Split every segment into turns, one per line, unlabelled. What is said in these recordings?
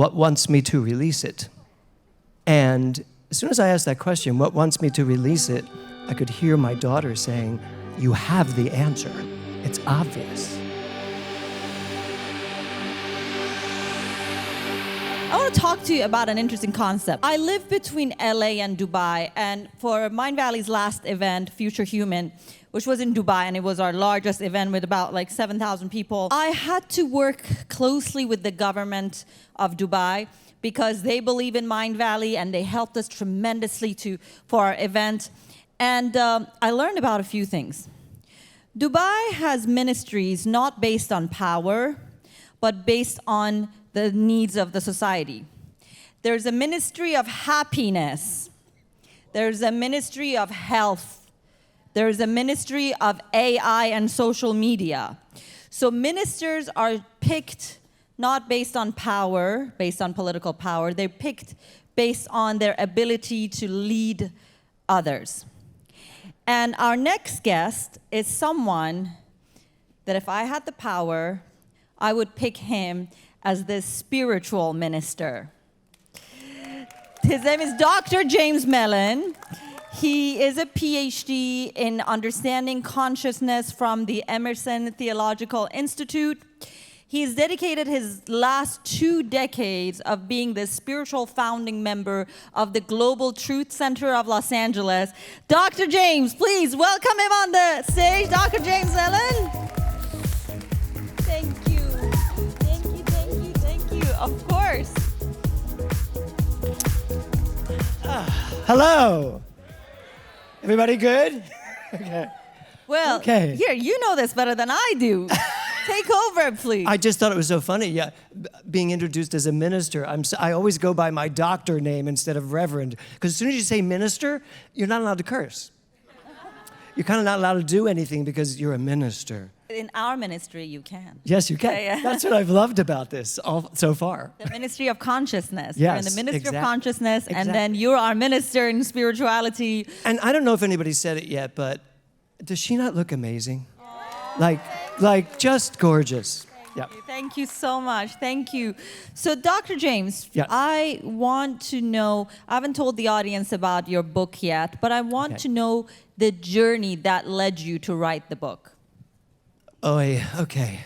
what wants me to release it? And as soon as I asked that question, what wants me to release it, I could hear my daughter saying, you have the answer. It's obvious.
I want to talk to you about an interesting concept. I live between LA and Dubai, and for Mindvalley's last event, Future Human, which was in Dubai, and it was our largest event with about like 7,000 people, I had to work closely with the government of Dubai because they believe in Mindvalley and they helped us tremendously for our event. And I learned about a few things. Dubai has ministries not based on power, but based on the needs of the society. There's a ministry of happiness. There's a ministry of health. There's a ministry of AI and social media. So ministers are picked not based on power, based on political power. They're picked based on their ability to lead others. And our next guest is someone that if I had the power, I would pick him as the spiritual minister. His name is Dr. James Mellon. He is a PhD in understanding consciousness from the Emerson Theological Institute. He's dedicated his last 2 decades of being the spiritual founding member of the Global Truth Center of Los Angeles. Dr. James, please welcome him on the stage. Dr. James Mellon. Thank you. Thank you, thank you, thank you. Of course.
Hello. Everybody good? Okay.
Well,
okay.
Here, you know this better than I do. Take over, please.
I just thought it was so funny, yeah, being introduced as a minister. I always go by my doctor name instead of reverend, because as soon as you say minister, you're not allowed to curse. You're kind of not allowed to do anything because you're a minister.
In our ministry, you can.
Yes, you can.
Yeah.
That's what I've loved about this so far.
The ministry of consciousness.
Yes,
You're in the ministry of consciousness,
exactly.
And then you're our minister in spirituality.
And I don't know if anybody said it yet, but does she not look amazing? Like just gorgeous.
Thank you so much. Thank you. So, Dr. James,
yes.
I want to know, I haven't told the audience about your book yet, but I want to know the journey that led you to write the book.
Oh, okay.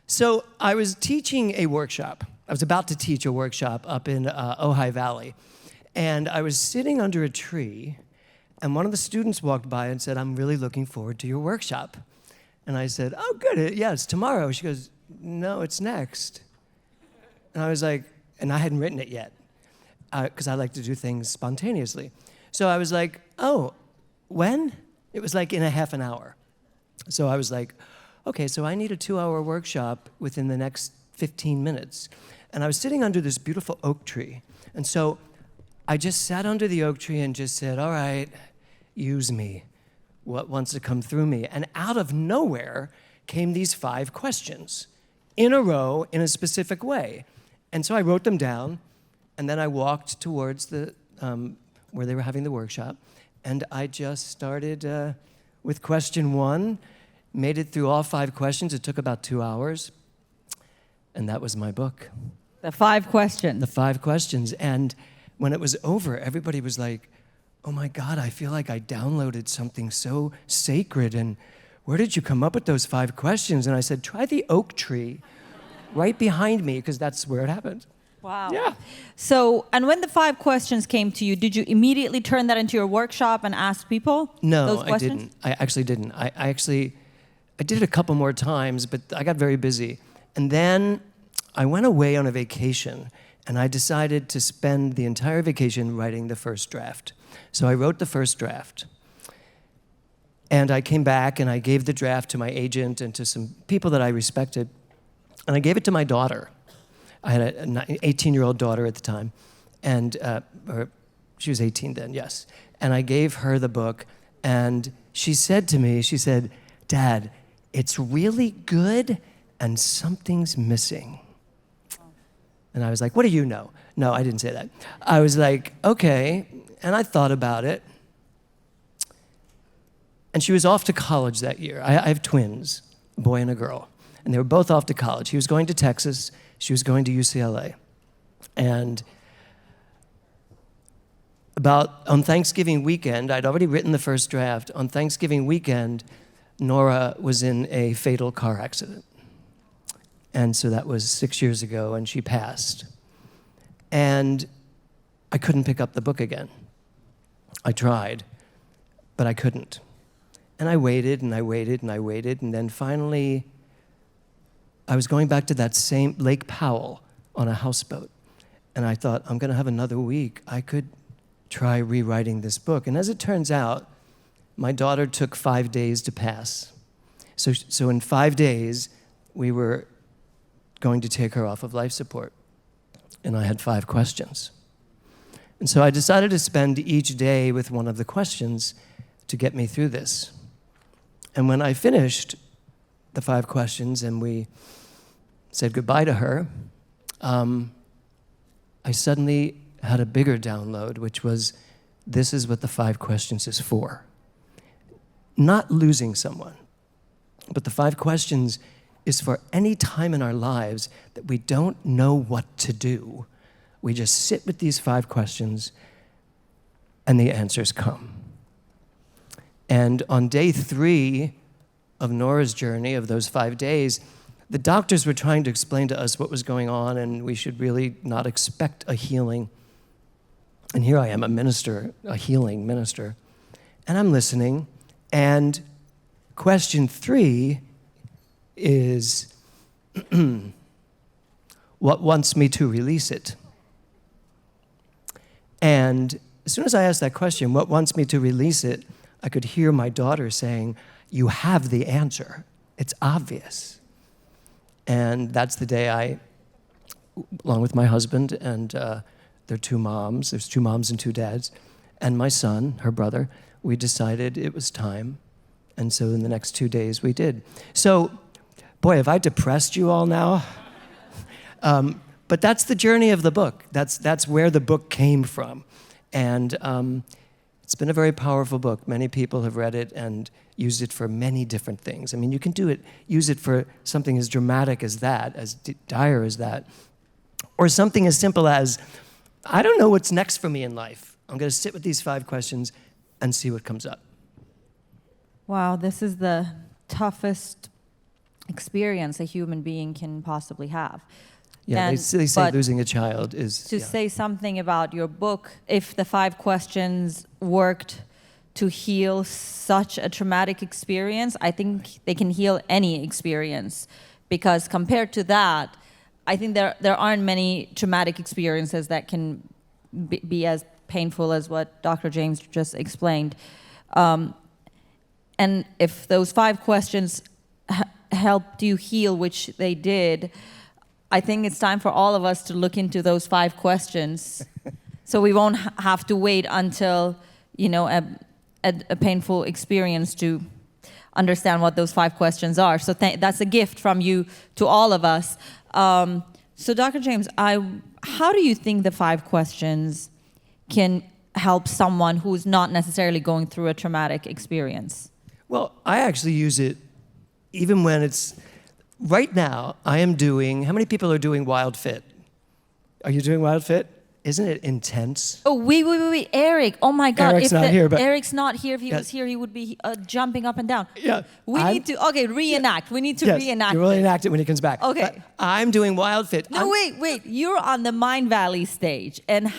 So I was teaching a workshop. I was about to teach a workshop up in Ojai Valley. And I was sitting under a tree, and one of the students walked by and said, I'm really looking forward to your workshop. And I said, oh, good, yeah, it's tomorrow. She goes, no, it's next. And I was like, and I hadn't written it yet, because I like to do things spontaneously. So I was like, oh, when? It was like in a half an hour. So I was like, okay, so I need a 2-hour workshop within the next 15 minutes. And I was sitting under this beautiful oak tree. And so I just sat under the oak tree and just said, all right, use me. What wants to come through me? And out of nowhere came these 5 questions in a row in a specific way. And so I wrote them down, and then I walked towards the where they were having the workshop, and I just started with question 1, made it through all 5 questions. It took about 2 hours, and that was my book.
The 5 questions.
The 5 questions. And when it was over, everybody was like, oh my God, I feel like I downloaded something so sacred, and where did you come up with those 5 questions? And I said, try the oak tree right behind me, because that's where it happened.
Wow.
Yeah.
So, and when the 5 questions came to you, did you immediately turn that into your workshop and ask people those questions?
I didn't. I actually didn't. I did it a couple more times, but I got very busy. And then I went away on a vacation, and I decided to spend the entire vacation writing the first draft. So I wrote the first draft. And I came back, and I gave the draft to my agent and to some people that I respected. And I gave it to my daughter. I had an 18-year-old daughter at the time, and or she was 18 then, yes. And I gave her the book, and she said to me, she said, Dad, it's really good, and something's missing. And I was like, what do you know? No, I didn't say that. I was like, okay, and I thought about it. And she was off to college that year. I have twins, a boy and a girl, and they were both off to college. He was going to Texas, she was going to UCLA. And on Thanksgiving weekend, I'd already written the first draft. On Thanksgiving weekend, Nora was in a fatal car accident. And so that was 6 years ago, and she passed. And I couldn't pick up the book again. I tried, but I couldn't. And I waited, and I waited, and I waited, and then finally, I was going back to that same Lake Powell on a houseboat. And I thought, I'm going to have another week. I could try rewriting this book. And as it turns out, my daughter took 5 days to pass. So in 5 days, we were going to take her off of life support. And I had 5 questions. And so I decided to spend each day with one of the questions to get me through this. And when I finished the 5 questions and we said goodbye to her, I suddenly had a bigger download, which was, this is what the 5 questions is for. Not losing someone, but the 5 questions is for any time in our lives that we don't know what to do. We just sit with these 5 questions and the answers come. And on day 3 of Nora's journey, of those 5 days, the doctors were trying to explain to us what was going on, and we should really not expect a healing. And here I am, a minister, a healing minister, and I'm listening, and question 3 is, what wants me to release it? And as soon as I asked that question, what wants me to release it, I could hear my daughter saying, you have the answer. It's obvious. And that's the day I, along with my husband and their 2 moms, there's 2 moms and 2 dads, and my son, her brother, we decided it was time. And so in the next 2 days, we did. So, boy, have I depressed you all now? But that's the journey of the book. That's where the book came from. And it's been a very powerful book. Many people have read it and used it for many different things. I mean, you can use it for something as dramatic as that, as dire as that, or something as simple as, I don't know what's next for me in life. I'm going to sit with these 5 questions and see what comes up.
Wow, this is the toughest experience a human being can possibly have.
Yeah, they say losing a child is...
To say something about your book, if the 5 questions worked to heal such a traumatic experience, I think they can heal any experience. Because compared to that, I think there aren't many traumatic experiences that can be as painful as what Dr. James just explained. And if those 5 questions helped you heal, which they did, I think it's time for all of us to look into those 5 questions so we won't have to wait until, a painful experience to understand what those 5 questions are. So that's a gift from you to all of us. So Dr. James, how do you think the 5 questions can help someone who's not necessarily going through a traumatic experience?
Well, I actually use it even when it's... Right now, I am doing... How many people are doing Wild Fit? Are you doing Wild Fit? Isn't it intense?
Oh, wait, Eric. Oh my God.
Eric's not here, but...
Eric's not here. If he was here, he would be jumping up and down.
Yeah.
We need to reenact. We need to reenact.
You will reenact it when he comes back.
Okay.
I'm doing Wild Fit.
No, wait. You're on the Mindvalley stage, and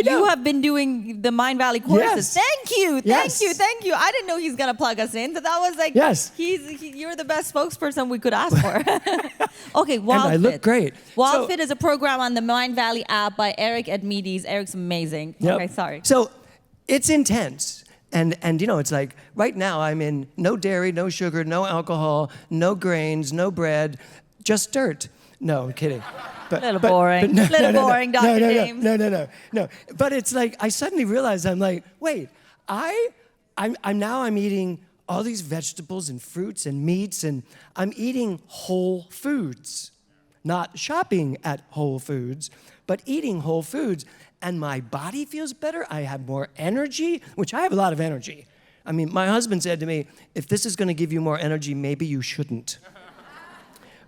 you have been doing the Mindvalley courses.
Yes.
Thank you. I didn't know he's gonna plug us in. So that was like,
yes.
You're the best spokesperson we could ask for. Okay, Wild Fit.
And I look great.
Wild Fit is a program on the Mindvalley app by Eric Edmeades. Eric's amazing.
Yep.
Okay, sorry.
So it's intense. And it's like, right now I'm in no dairy, no sugar, no alcohol, no grains, no bread, just dirt. No, I'm kidding.
Little boring, Dr. James.
No. But it's like, I suddenly realized, I'm like, wait, I'm eating all these vegetables and fruits and meats, and I'm eating whole foods. Not shopping at Whole Foods, but eating whole foods. And my body feels better. I have more energy, which I have a lot of energy. I mean, my husband said to me, if this is going to give you more energy, maybe you shouldn't.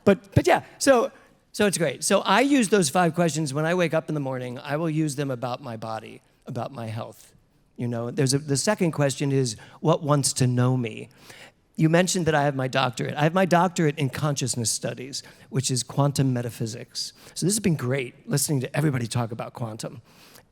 But yeah, so So it's great. So I use those 5 questions when I wake up in the morning. I will use them about my body, about my health. You know, the second question is, what wants to know me? You mentioned that I have my doctorate. I have my doctorate in consciousness studies, which is quantum metaphysics. So this has been great, listening to everybody talk about quantum.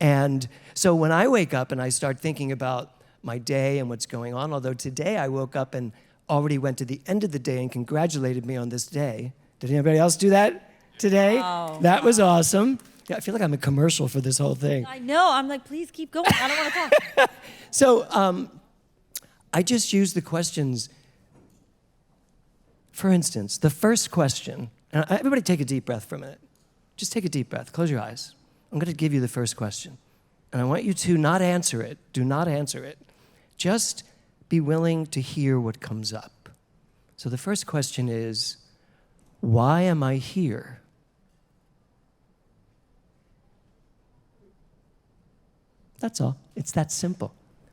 And so when I wake up and I start thinking about my day and what's going on, although today I woke up and already went to the end of the day and congratulated me on this day. Did anybody else do that today?
Wow.
That was awesome. Yeah, I feel like I'm a commercial for this whole thing.
I know. I'm like, please keep going. I don't want to talk.
So I just use the questions. For instance, the first question, and everybody take a deep breath for a minute. Just take a deep breath. Close your eyes. I'm going to give you the first question. And I want you to not answer it. Do not answer it. Just be willing to hear what comes up. So the first question is, why am I here? That's all. It's that simple.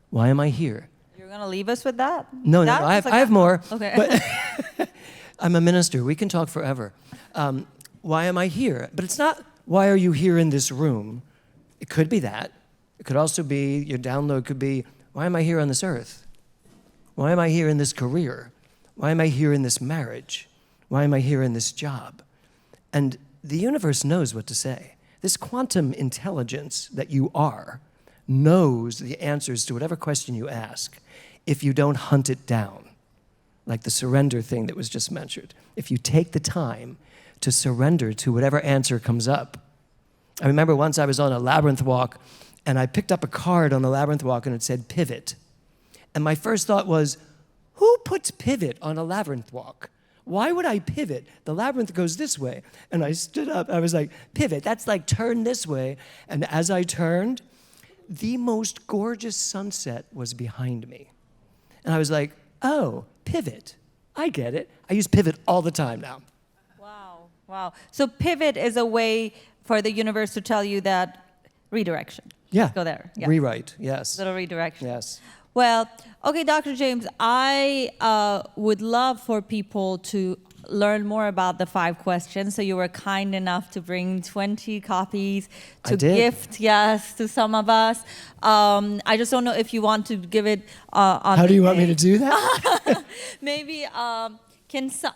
Why am I here?
You're going to leave us with that?
No, I have more.
Okay.
But I'm a minister. We can talk forever. Why am I here? But it's not, why are you here in this room? It could be that. It could also be, your download could be, why am I here on this earth? Why am I here in this career? Why am I here in this marriage? Why am I here in this job? And the universe knows what to say. This quantum intelligence that you are knows the answers to whatever question you ask if you don't hunt it down, like the surrender thing that was just mentioned. If you take the time to surrender to whatever answer comes up. I remember once I was on a labyrinth walk, and I picked up a card on the labyrinth walk, and it said pivot. And my first thought was, who puts pivot on a labyrinth walk? Why would I pivot? The labyrinth goes this way. And I stood up, I was like, pivot, that's like turn this way. And as I turned, the most gorgeous sunset was behind me. And I was like, oh, pivot. I get it. I use pivot all the time now.
Wow, wow. So pivot is a way for the universe to tell you that redirection.
Yeah.
Let's go there. Yeah.
Rewrite, yes.
Little redirection.
Yes.
Well, okay, Dr. James, I would love for people to learn more about the 5 questions. So you were kind enough to bring 20 copies to gift, yes, to some of us. I just don't know if you want to give it on
How do you want me to do that?
Maybe,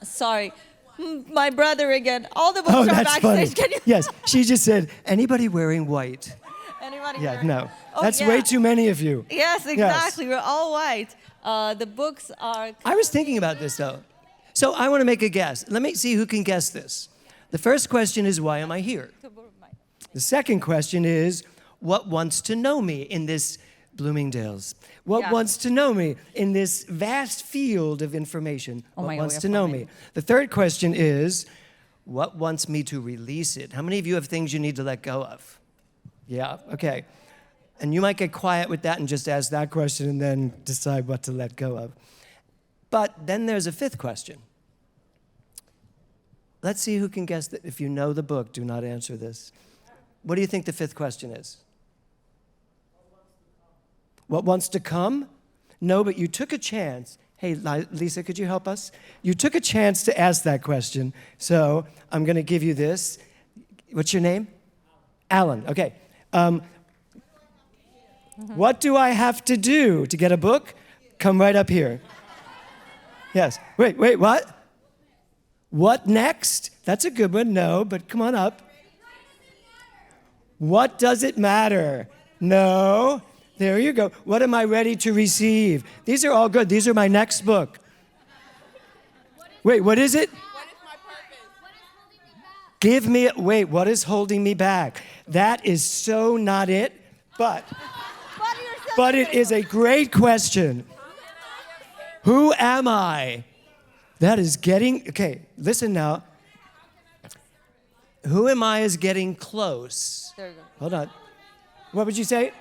sorry, my brother again. All the books
Oh,
are
that's funny.
backstage. Can you?
Yes, she just said, anybody wearing white?
Anybody
Yeah,
wearing-
no.
Oh,
That's
yeah.
way too many of you.
Yes, exactly. We're all white. The books are...
I was thinking about this, though. So I want to make a guess. Let me see who can guess this. The first question is, why am I here? The second question is, what wants to know me in this Bloomingdale's? What wants to know me in this vast field of information? What wants to know me? The third question is, what wants me to release it? How many of you have things you need to let go of? Yeah, okay. And you might get quiet with that and just ask that question and then decide what to let go of. But then there's a 5th question. Let's see who can guess that. If you know the book, do not answer this. What do you think the 5th question is? What wants to come? No, but you took a chance. Hey, Lisa, could you help us? You took a chance to ask that question, so I'm going to give you this. What's your name? Alan. Okay. What do I have to do to get a book? Come right up here. Yes. Wait, what? What next? That's a good one. No, but come on up. What does it matter? No. There you go. What am I ready to receive? These are all good. These are my next book. Wait, what is it?
What is my purpose? What is holding me back?
Give me, wait, what is holding me back? That is so not it, but it is a great question. Who am I? That is getting, okay, listen now. Who am I is getting close.
There you go.
Hold on. What would you say?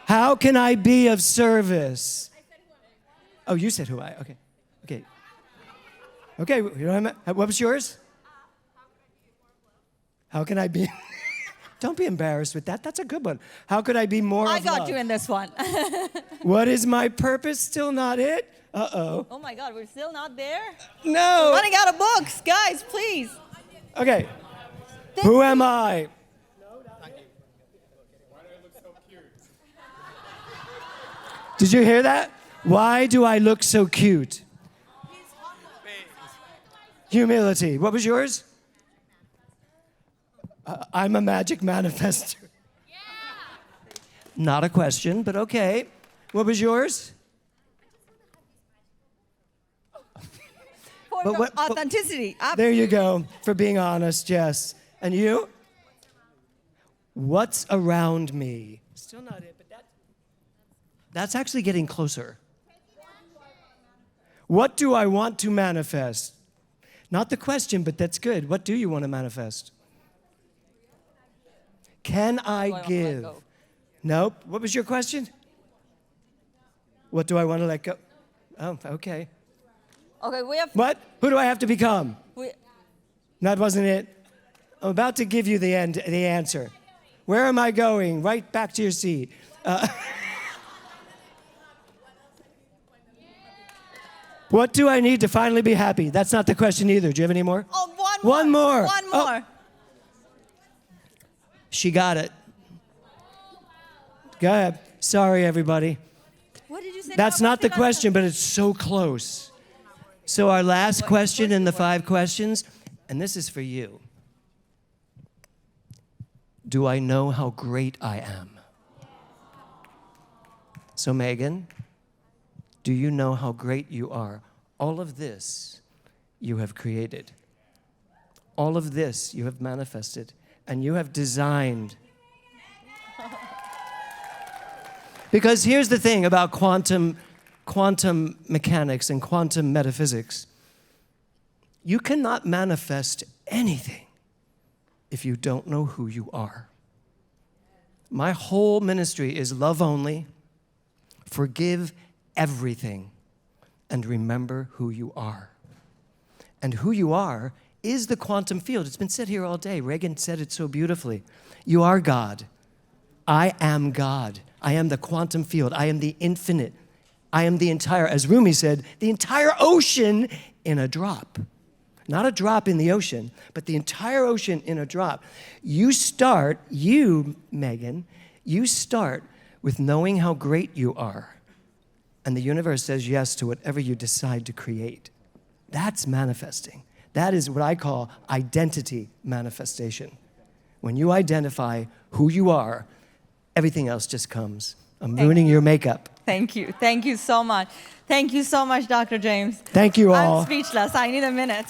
How can I be of service? Oh, you said who I, okay. Okay. Okay, you know what was yours? How can I be? Don't be embarrassed with that. That's a good one. How could I be more
I
of
got
love?
you in this one.
What is my purpose? Still not it? Uh-oh.
Oh my God, we're still not there?
No.
Running out of books. Guys, please.
Okay. Who am I? Did you hear that? Why do I look so cute? Humility. What was yours? I'm a magic manifester. Not a question, but okay. What was yours?
For
But what- but-
authenticity.
There you go, for being honest, yes. And you? What's around me? Still not it, but that's actually getting closer. What do I want to manifest? Not the question, but that's good. What do you want to manifest? Can I give? Nope. What was your question? What do I want to let go? Oh, okay.
Okay, we have.
What? Who do I have to become?
We,
That wasn't it. I'm about to give you the answer. Where am I going? Right back to your seat. What do I need to finally be happy? That's not the question either. Do you have any more?
oh,
One more.
One
Oh.
more.
She got it. Go ahead. Sorry, everybody.
What did you say?
That's
now?
not the question, but it's so close. So our last question in the 5 questions, and this is for you. Do I know how great I am? So Megan, do you know how great you are? All of this you have created. All of this you have manifested, and you have designed. Because here's the thing about quantum mechanics and quantum metaphysics. You cannot manifest anything if you don't know who you are. My whole ministry is love only, forgive everything, and remember who you are. And who you are is the quantum field. It's been said here all day. Reagan said it so beautifully. You are God. I am God. I am the quantum field. I am the infinite. I am the entire, as Rumi said, the entire ocean in a drop. Not a drop in the ocean, but the entire ocean in a drop. You, Megan, you start with knowing how great you are. And the universe says yes to whatever you decide to create. That's manifesting. That is what I call identity manifestation. When you identify who you are, everything else just comes. I'm ruining your makeup.
Thank you. Thank you so much. Thank you so much, Dr. James.
Thank you all.
I'm speechless. I need a minute.